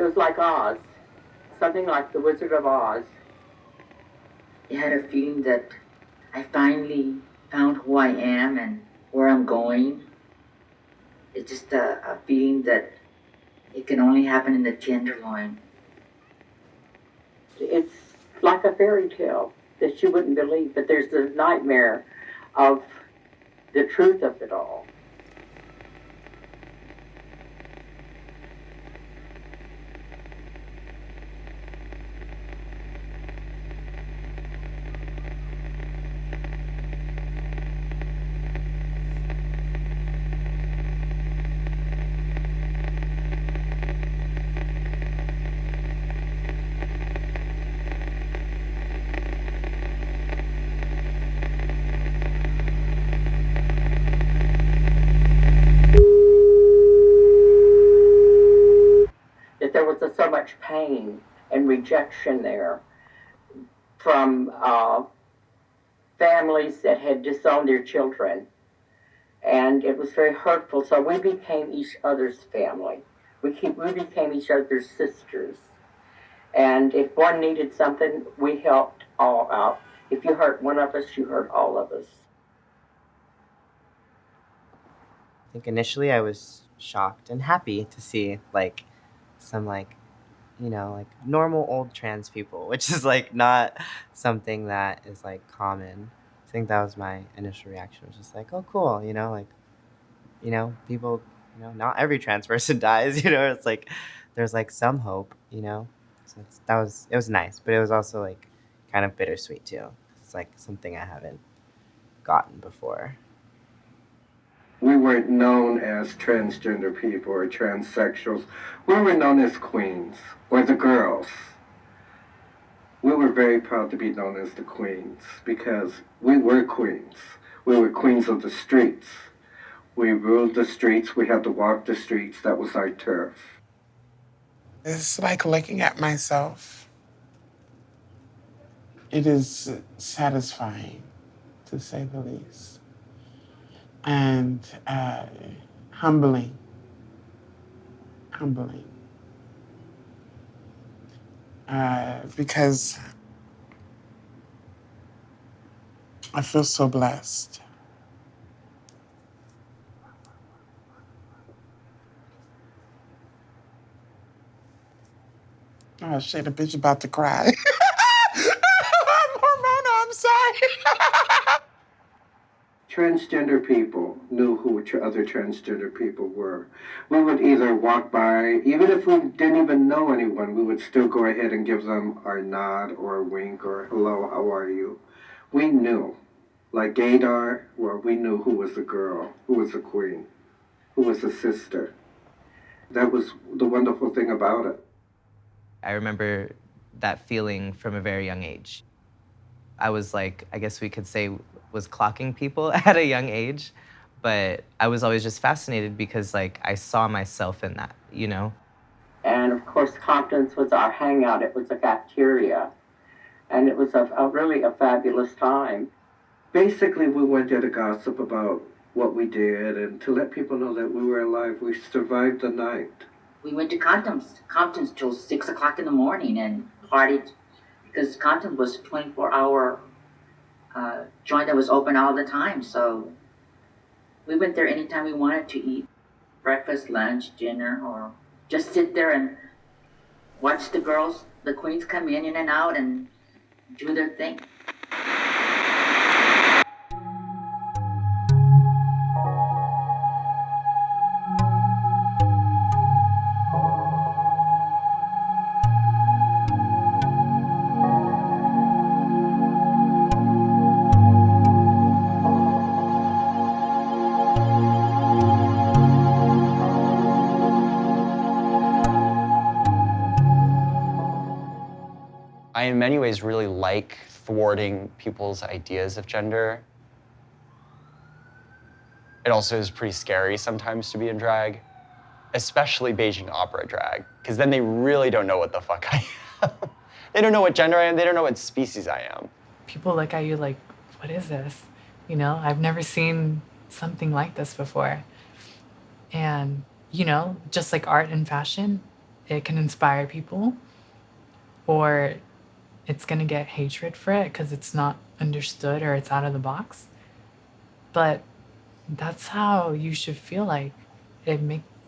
was like Oz, something like the Wizard of Oz. I had a feeling that I finally found who I am and where I'm going. It's just a feeling that it can only happen in the Tenderloin. It's like a fairy tale that you wouldn't believe, but there's the nightmare of the truth of it all. There was so much pain and rejection there from families that had disowned their children. And it was very hurtful. So we became each other's family. We became each other's sisters. And if one needed something, we helped all out. If you hurt one of us, you hurt all of us. I think initially I was shocked and happy to see some normal old trans people, which is not something that is common. I think that was my initial reaction. It was just oh cool, people, not every trans person dies, it's there's some hope, so it was nice, but it was also kind of bittersweet too. It's something I haven't gotten before. We weren't known as transgender people or transsexuals. We were known as queens, or the girls. We were very proud to be known as the queens because we were queens. We were queens of the streets. We ruled the streets. We had to walk the streets. That was our turf. It's like looking at myself. It is satisfying, to say the least. And humbling. Because I feel so blessed. Oh shit, a bitch about to cry. I'm hormonal, I'm sorry. Transgender people knew who other transgender people were. We would either walk by, even if we didn't even know anyone, we would still go ahead and give them our nod or a wink or hello, how are you? We knew. Like gaydar, well, we knew who was the girl, who was the queen, who was the sister. That was the wonderful thing about it. I remember that feeling from a very young age. I was I guess we could say, was clocking people at a young age, but I was always just fascinated because I saw myself in that, And of course, Compton's was our hangout. It was a cafeteria, and it was really a fabulous time. Basically, we went there to gossip about what we did and to let people know that we were alive. We survived the night. We went to Compton's till 6 o'clock in the morning and partied because Compton was a 24-hour joint that was open all the time. So we went there anytime we wanted to eat breakfast, lunch, dinner, or just sit there and watch the queens come in and out and do their thing. I, in many ways, really like thwarting people's ideas of gender. It also is pretty scary sometimes to be in drag, especially Beijing opera drag, because then they really don't know what the fuck I am. They don't know what gender I am. They don't know what species I am. People look at you like, what is this? I've never seen something like this before. And, just like art and fashion, it can inspire people, or it's going to get hatred for it because it's not understood or it's out of the box. But that's how you should feel like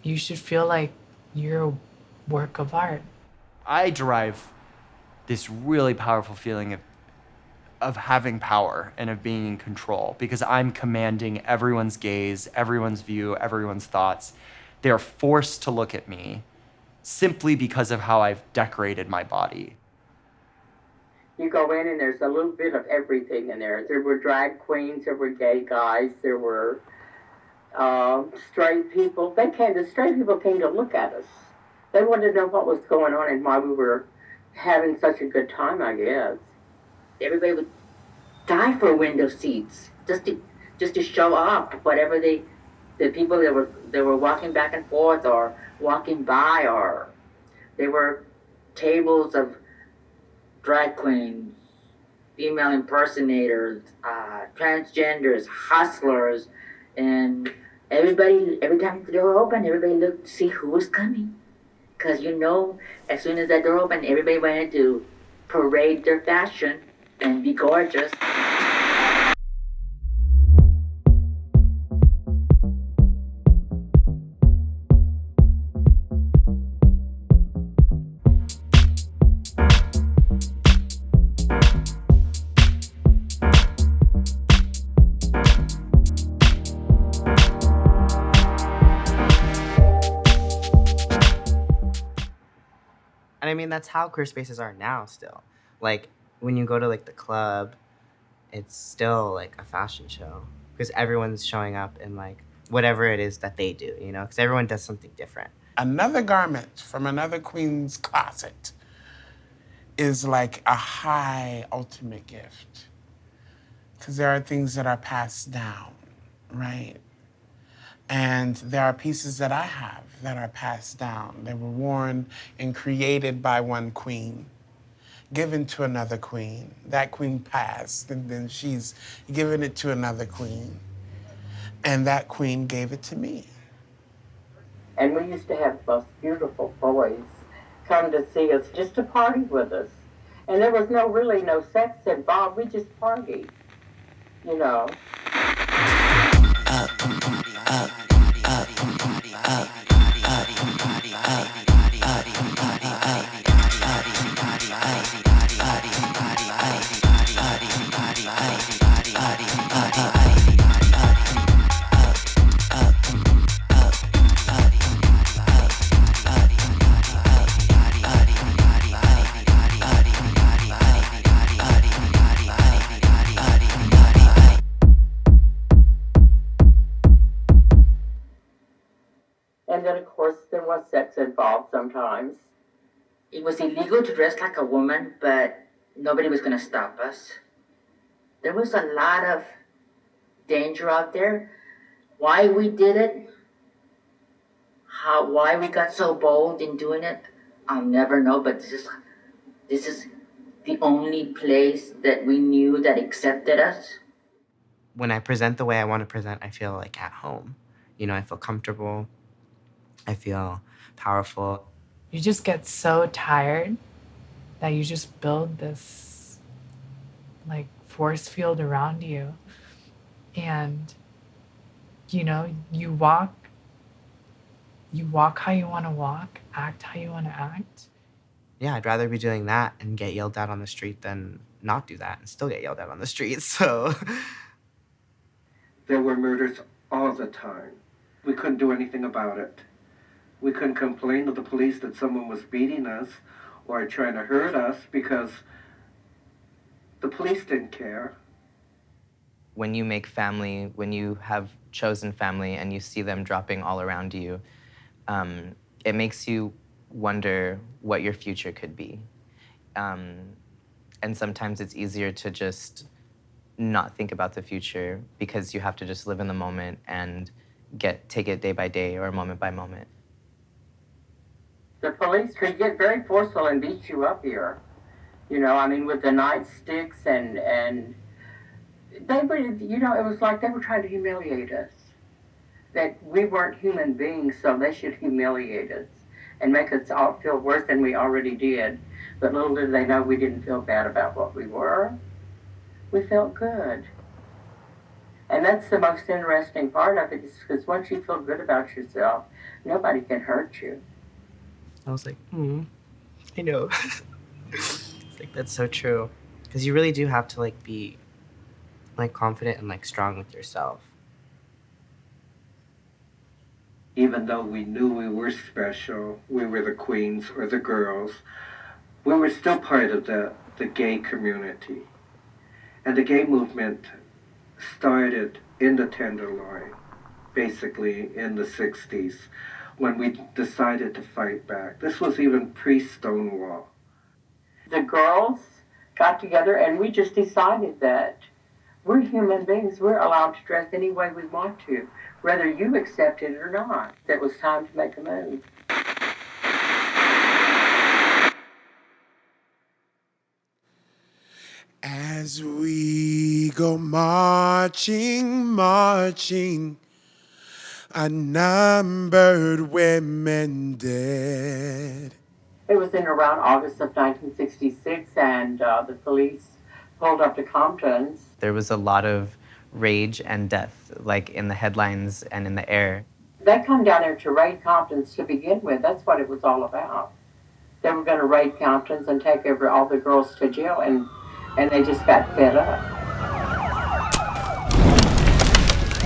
you should feel like you're a work of art. I derive this really powerful feeling of having power and of being in control because I'm commanding everyone's gaze, everyone's view, everyone's thoughts. They are forced to look at me simply because of how I've decorated my body. You go in and there's a little bit of everything in there. There were drag queens, there were gay guys, there were straight people. The straight people came to look at us. They wanted to know what was going on and why we were having such a good time, I guess. Everybody would die for window seats just to show up whatever the people that were walking back and forth or walking by, or there were tables of drag queens, female impersonators, transgenders, hustlers, and every time the door opened, everybody looked to see who was coming. Because as soon as that door opened, everybody wanted to parade their fashion and be gorgeous. And I mean, that's how queer spaces are now still. Like, when you go to, like, the club, it's still, like, a fashion show. Because everyone's showing up in, like, whatever it is that they do, you know? Because everyone does something different. Another garment from another queen's closet is like a high ultimate gift. Because there are things that are passed down, right? And there are pieces that I have that are passed down. They were worn and created by one queen, given to another queen. That queen passed, and then she's given it to another queen. And that queen gave it to me. And we used to have most beautiful boys come to see us just to party with us. And there was really no sex involved. We just partied, you know. And then, of course, there was sex involved sometimes. It was illegal to dress like a woman, but nobody was going to stop us. There was a lot of danger out there. Why we did it, why we got so bold in doing it, I'll never know. But this is the only place that we knew that accepted us. When I present the way I want to present, I feel like at home. You know, I feel comfortable. I feel powerful. You just get so tired that you just build this like force field around you. And, you know, you walk how you want to walk, act how you want to act. Yeah, I'd rather be doing that and get yelled at on the street than not do that and still get yelled at on the street, so. There were murders all the time. We couldn't do anything about it. We couldn't complain to the police that someone was beating us or trying to hurt us because the police didn't care. When you make family, when you have chosen family and you see them dropping all around you, it makes you wonder what your future could be. And sometimes it's easier to just not think about the future because you have to just live in the moment and take it day by day or moment by moment. The police could get very forceful and beat you up here. You know, I mean, with the nightsticks and they were, you know, it was like they were trying to humiliate us. That we weren't human beings, so they should humiliate us. and make us all feel worse than we already did. But little did they know we didn't feel bad about what we were. We felt good. And that's the most interesting part of it, is because once you feel good about yourself, nobody can hurt you. I was like, I know. It's like, that's so true. Because you really do have to like be like confident and like strong with yourself. Even though we knew we were special, we were the queens or the girls, we were still part of the gay community. And the gay movement started in the Tenderloin, basically in the 60s, when we decided to fight back. This was even pre-Stonewall. The girls got together and we just decided that we're human beings. We're allowed to dress any way we want to, whether you accept it or not. It was time to make a move. As we go marching, marching, unnumbered women dead. It was in around August of 1966, and the police pulled up to Compton's. There was a lot of rage and death, like in the headlines and in the air. They come down there to raid Compton's to begin with. That's what it was all about. They were going to raid Compton's and take over all the girls to jail, and they just got fed up.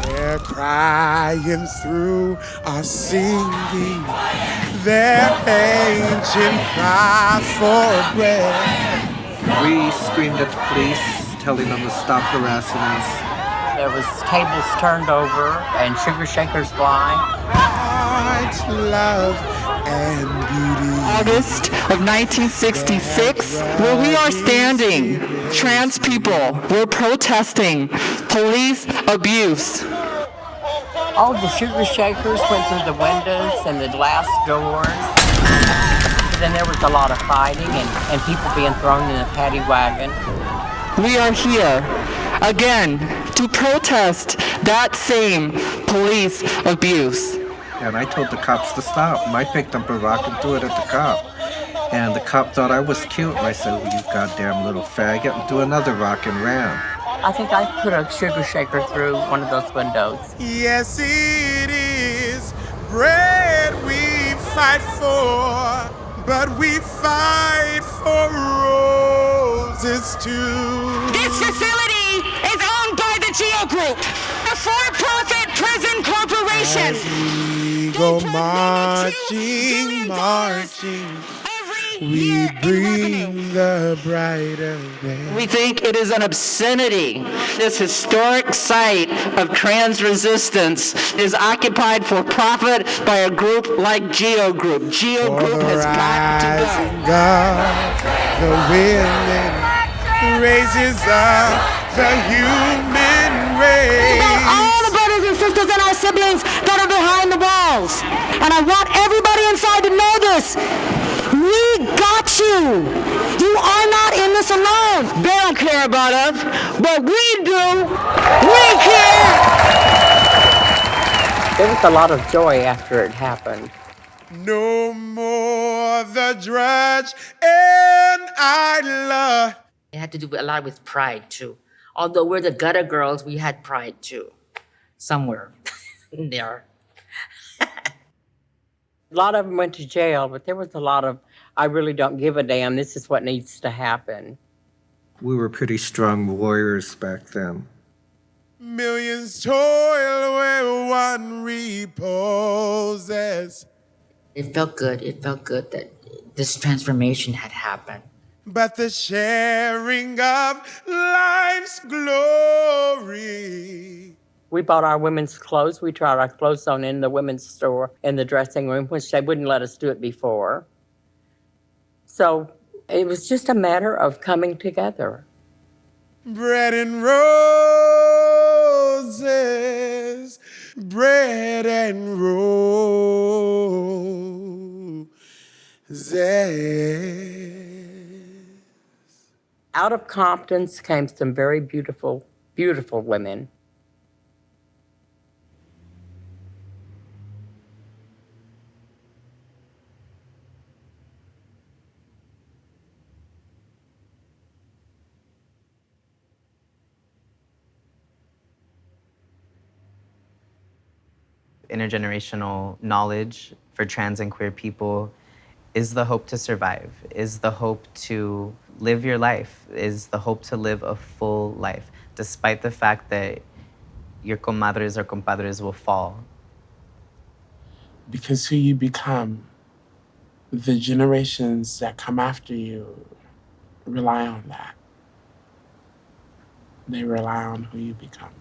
They're crying through our singing, their ancient cry for bread. We screamed at the police, telling them to stop harassing us. There was tables turned over and sugar shakers flying. Hearts, love, and beauty. August of 1966, where we are standing, trans people, we're protesting police abuse. All the sugar shakers went through the windows and the glass doors. Then there was a lot of fighting and people being thrown in the paddy wagon. We are here again to protest that same police abuse. And I told the cops to stop. And I picked up a rock and threw it at the cop. And the cop thought I was cute. And I said, well, you goddamn little faggot, and threw another rock and ran. I think I put a sugar shaker through one of those windows. Yes, it is bread we fight for, but we fight for roses too. This facility is owned by the Geo Group, a for-profit prison corporation. As we go marching, marching, we bring the brighter day. We think it is an obscenity. This historic site of trans resistance is occupied for profit by a group like Geo Group. Geo Group has got to go. God, the women raises up the human race. It's about all the brothers and sisters and our siblings that are behind the walls. And I want everybody inside to know this. We got you. You are not in this alone. They don't care about us, but we do. We care. There was a lot of joy after it happened. No more the drudge and idler. It had to do a lot with pride too. Although we're the gutter girls, we had pride too. Somewhere in there. A lot of them went to jail, but there was a lot of, I really don't give a damn, this is what needs to happen. We were pretty strong warriors back then. Millions toil where one reposes. It felt good. It felt good that this transformation had happened. But the sharing of life's glory. We bought our women's clothes. We tried our clothes on in the women's store in the dressing room, which they wouldn't let us do it before. So it was just a matter of coming together. Bread and roses, bread and roses. Out of Compton's came some very beautiful, beautiful women. intergenerational knowledge for trans and queer people is the hope to survive, is the hope to live your life, is the hope to live a full life, despite the fact that your comadres or compadres will fall. Because who you become, the generations that come after you rely on that. They rely on who you become.